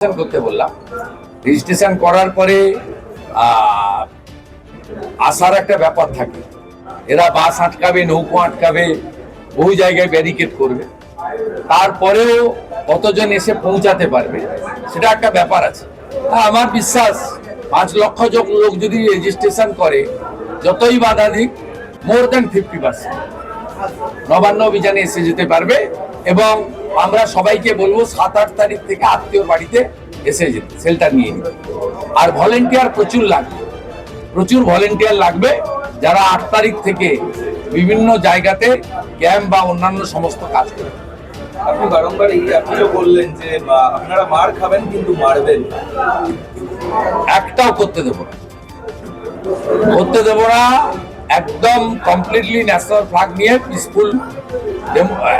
করতে বললাম। রেজিস্ট্রেশন করার পরে আসার একটা ব্যাপার থাকে, এরা বাস আটকাবে, নৌকো আটকাবে, বহু জায়গায় ব্যারিকেড করবে, তারপরেও কতজন এসে পৌঁছাতে পারবে সেটা একটা ব্যাপার আছে। আমার বিশ্বাস 5 লক্ষ লোক যদি রেজিস্ট্রেশন করে, যতই বাধা দিক, মোর দ্যান 50% নবান্ন অভিযানে এসে যেতে পারবে। এবং আমরা সবাইকে বলবো 7-8 তারিখ থেকে আত্মীয় বাড়িতে এসে যেতে, শেল্টার নিয়ে নিতে। আর ভলেন্টিয়ার প্রচুর ভলেন্টিয়ার লাগবে, যারা 8 তারিখ থেকে বিভিন্ন জায়গাতে ক্যাম্প বা অন্যান্য সমস্ত কাজ করবে। আপনি বারংবার এই আপিলও বললেন যে আপনারা মার খাবেন কিন্তু মারবেন না। একটাও করতে দেব না, একদম কমপ্লিটলি ন্যাশনাল ফ্ল্যাগ নিয়ে পিসফুল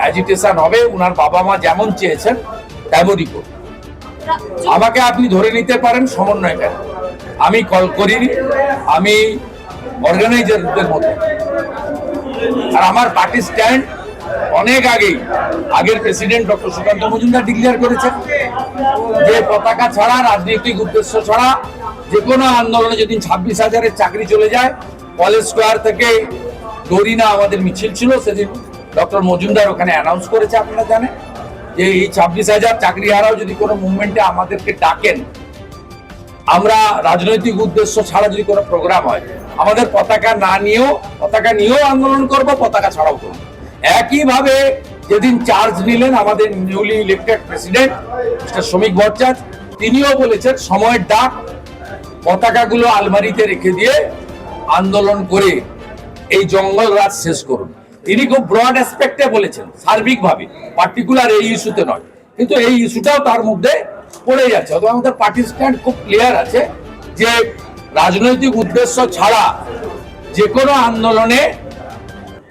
অ্যাজিটেশন হবে। উনার বাবা মা যেমন চেয়েছেন তেমনই করব। আমাকে আপনি ধরে নিতে পারেন সমন্বয়কারী, আমি কল করিনি, আমি অর্গানাইজারদের মধ্যে। আর আমার পার্টি স্ট্যান্ড অনেক আগের president doctor Sukanta Majumdar declare করেছেন যে পতাকা ছাড়া, রাজনৈতিক উদ্দেশ্য ছাড়া যে কোনো আন্দোলনে যদি 26,000-এর চাকরি চলে যায়, কলেজ স্কোয়ার থেকে ডোরিনা আমাদের মিছিল ছিল, সেদিন ডক্টর মজুমদার ওখানে অ্যানাউন্স করেছে, আপনারা জানেন যে এই 26,000 চাকরি হারাও যদি কোনো মুভমেন্টে আমাদেরকে ডাকেন, আমরা রাজনৈতিক উদ্দেশ্য ছাড়া যদি কোনো প্রোগ্রাম হয়, আমাদের পতাকা নিয়েও আন্দোলন করব, পতাকা ছাড়াও করব। একইভাবে যেদিন চার্জ নিলেন আমাদের নিউলি ইলেক্টেড প্রেসিডেন্ট মিস্টার শ্রমিক ভট্টাচার্য, তিনিও বলেছেন সময়ের ডাক, পতাকাগুলো আলমারিতে রেখে দিয়ে আন্দোলন করে এই জঙ্গল রাজ শেষ করুন। তিনি খুব ব্রড অ্যাসপেক্টে বলেছেন, সার্বিকভাবে, পার্টিকুলার এই ইস্যুতে নয়, কিন্তু এই ইস্যুটাও তার মধ্যে পড়ে যাচ্ছে। অথবা আমাদের পার্টি স্ট্যান্ড খুব ক্লিয়ার আছে যে রাজনৈতিক উদ্দেশ্য ছাড়া যে কোনো আন্দোলনে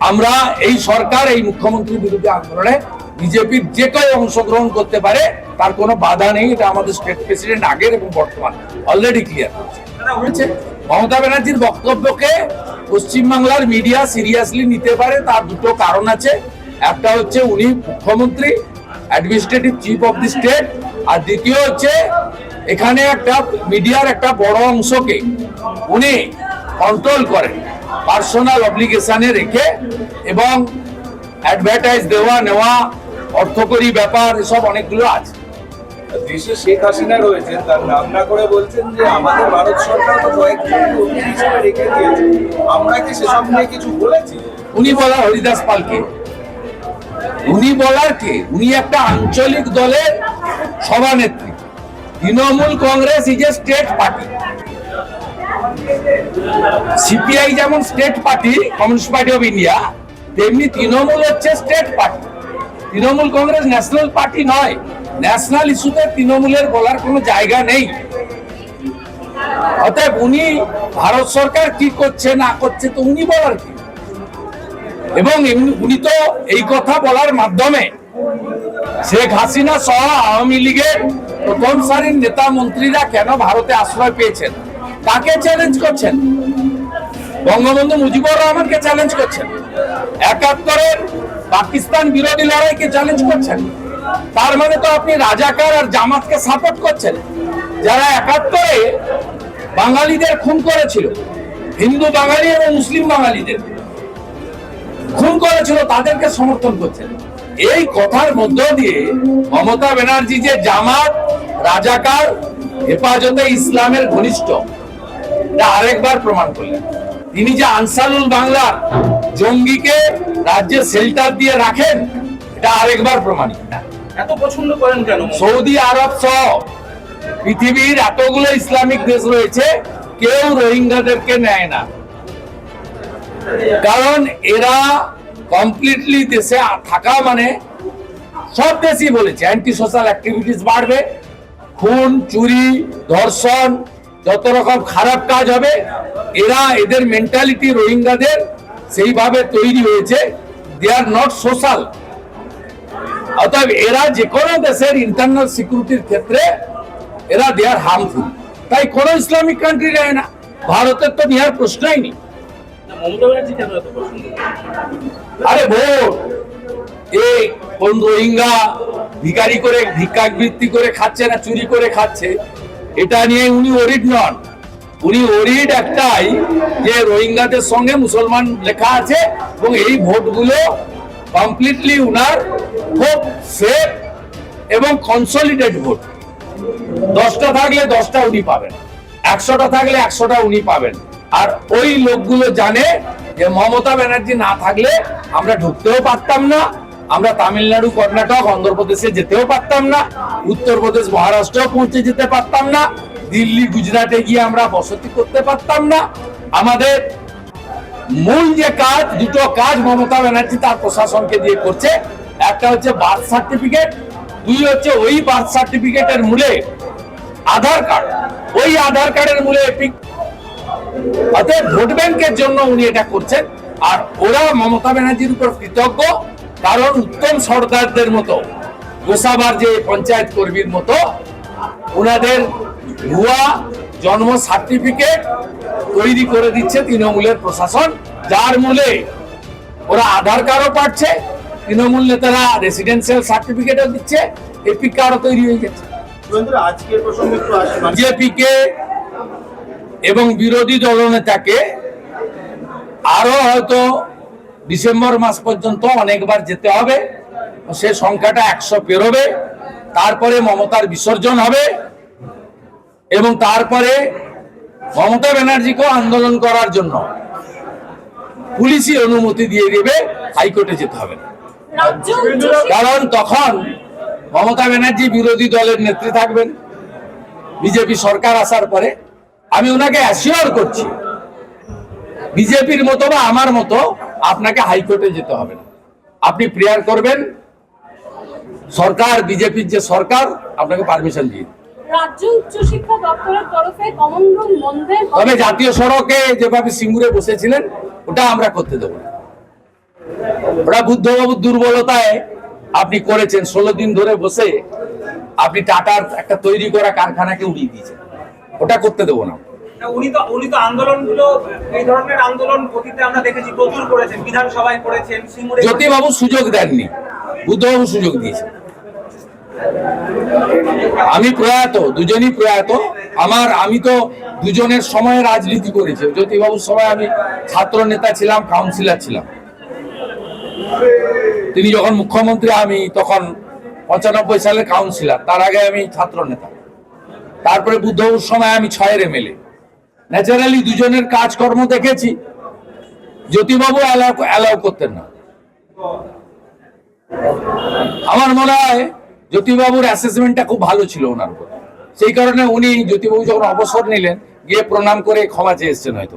আমরা, এই সরকার, এই মুখ্যমন্ত্রীর বিরুদ্ধে আন্দোলনে বিজেপির যে কেউ অংশগ্রহণ করতে পারে, তার কোনো বাধা নেই। এটা আমাদের স্টেট প্রেসিডেন্ট আগের এবং বর্তমান অলরেডি ক্লিয়ার করেছে। মমতা ব্যানার্জির বক্তব্যকে পশ্চিমবাংলার মিডিয়া সিরিয়াসলি নিতে পারে, তার দুটো কারণ আছে। একটা হচ্ছে উনি মুখ্যমন্ত্রী, administrative chief of the state, আর দ্বিতীয় হচ্ছে এখানে একটা মিডিয়ার একটা বড় অংশকে উনি কন্ট্রোল করেন পার্সোনাল অব্লিগেশনে রেখে, এবং অ্যাডভার্টাইজ দেওয়া নেওয়া, অর্থকরী ব্যাপার, এসব অনেকগুলো আছে। দেশে শেখ হাসিনা রয়েছেন, তার নাম না করে বলছেন যে আমাদের ভারত সরকার তো কয়েকজন অতিথি হিসেবে রেখে দিয়েছে, আমরা কি সেসব নিয়ে কিছু বলেছি? উনি বলার হরিদাস পালকে, উনি বলার কে? উনি একটা আঞ্চলিক দলের সভানেত্রী। Trinamool Congress is a state party. CPI যেমন state party, Communist Party of India, তেমনি তৃণমূল হচ্ছে state party. Trinamool Congress national party নয়। ন্যাশনাল ইস্যুতে তৃণমূলের বলার কোনো জায়গা নেই। অতএব উনি ভারত সরকার কি করছে না করছে তো উনি বলার কি? এবং উনি তো এই কথা বলার মাধ্যমে শেখ হাসিনা সহ আওয়ামী লীগের প্রথম সারির নেতা মন্ত্রীরা কেন ভারতে আশ্রয় পেয়েছেন, তাকে চ্যালেঞ্জ করছেন। বঙ্গবন্ধু মুজিবুর রহমানকে চ্যালেঞ্জ করছেন, 71-এর পাকিস্তান বিরোধী লড়াইকে চ্যালেঞ্জ করছেন। তার মানে তো আপনি রাজাকার আর জামাতকে সাপোর্ট করছেন, যারা 71-এ বাঙালিদের খুন করেছিল, হিন্দু বাঙালি এবং মুসলিম বাঙালিদের খুন করেছিল, তাদেরকে সমর্থন করছেন। এই কথার মধ্য দিয়ে মমতা ব্যানার্জি যে জামাত, রাজাকার, হেফাজতে ইসলামের ঘনিষ্ঠ, এটা আরেকবার প্রমাণ করলেন। তিনি যে আনসারুল বাংলার জঙ্গিকে রাজ্যে শেল্টার দিয়ে রাখেন, এটা আরেকবার প্রমাণিত। এত পছন্দ করেন কেন? সৌদি আরব সহ পৃথিবীর এতগুলো ইসলামিক দেশ রয়েছে, কেউ রোহিঙ্গাদেরকে নেয় না, কারণ এরা কমপ্লিটলি দেশে থাকা মানে, সব দেশই বলেছে, অ্যান্টি সোশ্যাল অ্যাক্টিভিটিস বাড়বে, খুন, চুরি, ধর্ষণ, যত রকম খারাপ কাজ হবে। এদের মেন্টালিটি রোহিঙ্গাদের সেইভাবে তৈরি হয়েছে, দে আর নট সোশ্যাল। অতএব এরা যে কোনো দেশের ইন্টারনাল সিকিউরিটির ক্ষেত্রে এরা দে আর হার্মফুল। তাই কোনো ইসলামিক কান্ট্রি নেয় না, ভারতের তো নেওয়ার প্রশ্নই নেই। মমতা ব্যানার্জি কেন এত পছন্দ? আরে ভোট, এই কোন রোহিঙ্গা ভিখারি করে ভিক্ষাবৃত্তি করে খাচ্ছে না চুরি করে খাচ্ছে এটা নিয়ে উনি ওরিড নন। উনি ওরিড একটাই যে রোহিঙ্গাদের সঙ্গে মুসলমান লেখা আছে এবং এই ভোটগুলো কমপ্লিটলি উনার খুব সেফ এবং কনসলিডেট ভোট। 10টা থাকলে 10টা উনি পাবেন, 100টা থাকলে 100টা উনি পাবেন। আর ওই লোকগুলো জানে যে মমতা ব্যানার্জি না থাকলে আমরা ঢুকতেও পারতাম না, আমরা তামিলনাড়ু, কর্ণাটক, অন্ধ্রপ্রদেশে যেতেও পারতাম না, উত্তরপ্রদেশ, মহারাষ্ট্র পৌঁছে যেতে পারতাম না, দিল্লি, গুজরাটে গিয়ে আমরা বসতি করতে পারতাম না। আমাদের মূল যে কাজ, দুটো কাজ মমতা ব্যানার্জি তার প্রশাসনকে দিয়ে করছে। একটা হচ্ছে বার্থ সার্টিফিকেট, দুই হচ্ছে ওই বার্থ সার্টিফিকেটের মূলে আধার কার্ড, ওই আধার কার্ডের মূলে এপিক। অতএব ভোট ব্যাংকের জন্য উনি এটা করছেন। আর ওরা মমতা ব্যানার্জির উপর কৃতজ্ঞ, কারণ উত্তম সর্দারদের মতো, গোসাবার যে পঞ্চায়েত কর্মীর মতো ওনাদের ভুয়া জন্ম সার্টিফিকেট তৈরি করে দিচ্ছে তৃণমূলের প্রশাসন, যার মূলে ওরা আধার কার্ডও পাচ্ছে, তৃণমূল নেতারা রেসিডেন্সিয়াল সার্টিফিকেটও দিচ্ছে, এপিক কার্ডও তৈরি হয়ে গেছে। আজকের প্রসঙ্গে একটু আসি। বিজেপিকে এবং বিরোধী দলনেতাকে আরো হয়তো ডিসেম্বর মাস পর্যন্ত অনেকবার যেতে হবে, সে সংখ্যাটা 100 পেরোবে, তারপরে মমতার বিসর্জন হবে এবং তারপরে মমতা ব্যানার্জিকেও আন্দোলন করার জন্য পুলিশই অনুমতি দিয়ে দেবে, হাইকোর্টে যেতে হবে না। কারণ তখন মমতা ব্যানার্জি বিরোধী দলের নেত্রী থাকবেন বিজেপি সরকার আসার পরে। আমি ওনাকে অ্যাসিওর করছি, বিজেপির মতো বা আমার মতো আপনাকে হাইকোর্টে যেতে হবে না। আপনি প্রেয়ার করবেন, সরকার, বিজেপির যে সরকার আপনাকে পারমিশন দিয়ে দেবে। রাজ্য উচ্চশিক্ষা দপ্তরের তরফে কমন রুম বন্ধের, তবে জাতীয় সড়কে যেভাবে সিঙ্গুরে বসেছিলেন ওটা আমরা করতে দেবো না। ওটা বুদ্ধবাবুর দুর্বলতায় আপনি করেছেন, 16 দিন ধরে বসে আপনি টাটার একটা তৈরি করা কারখানাকে উড়িয়ে দিয়েছেন, ওটা করতে দেবো না। উনি তো আন্দোলনগুলো, এই ধরনের আন্দোলন অতীতে আমরা দেখেছি প্রচুর করেছেন, বিধানসভায় করেছেন, সিঙ্গুরে জ্যোতিবাবু সুযোগ দেননি, বুদ্ধবাবু সুযোগ দিয়েছেন। আমি প্রয়াত, দুজনই প্রয়াত। আমি তো দুজনের সময় রাজনীতি করেছি। জ্যোতিবাবুর সময় আমি ছাত্র নেতা ছিলাম, কাউন্সিলর ছিলাম। তিনি যখন মুখ্যমন্ত্রী, আমি তখন 95 সালের কাউন্সিলর, তার আগে আমি ছাত্র নেতা। তারপরে বুদ্ধবাবুর সময় আমি 6-এর এমএলএ। ন্যাচারালি দুজনের কাজকর্ম দেখেছি। জ্যোতিবাবু অ্যালাউ করতেন না। আমার মনে হয় জ্যোতিবাবুর অ্যাসেসমেন্টটা খুব ভালো ছিল ওনার উপর, সেই কারণে উনি, জ্যোতিবাবু যখন অবসর নিলেন, গিয়ে প্রণাম করে ক্ষমা চেয়ে এসছেন হয়তো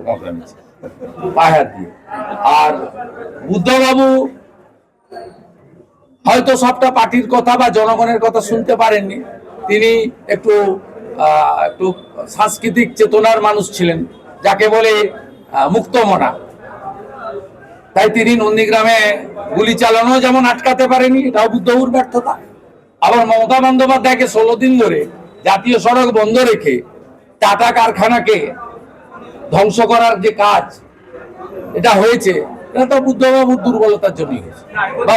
পায়ে হাত দিয়ে। আর বুদ্ধবাবু হয়তো সবটা পার্টির কথা বা জনগণের কথা শুনতে পারেননি। তিনি একটু সাংস্কৃতিক চেতনার মানুষ ছিলেন, যাকে বলে মুক্তমনা। তাই তিনি নন্দীগ্রামে গুলি চালানো যেমন আটকাতে পারেনি, এটাও বুদ্ধবাবুর ব্যর্থতা। আবার মমতা বন্দ্যোপাধ্যায়কে 16 দিন ধরে জাতীয় সড়ক বন্ধ রেখে টাটা কারখানাকে ধ্বংস করার যে কাজ এটা হয়েছে, এটা তো বুদ্ধবাবুর দুর্বলতার জন্যই হয়েছে বা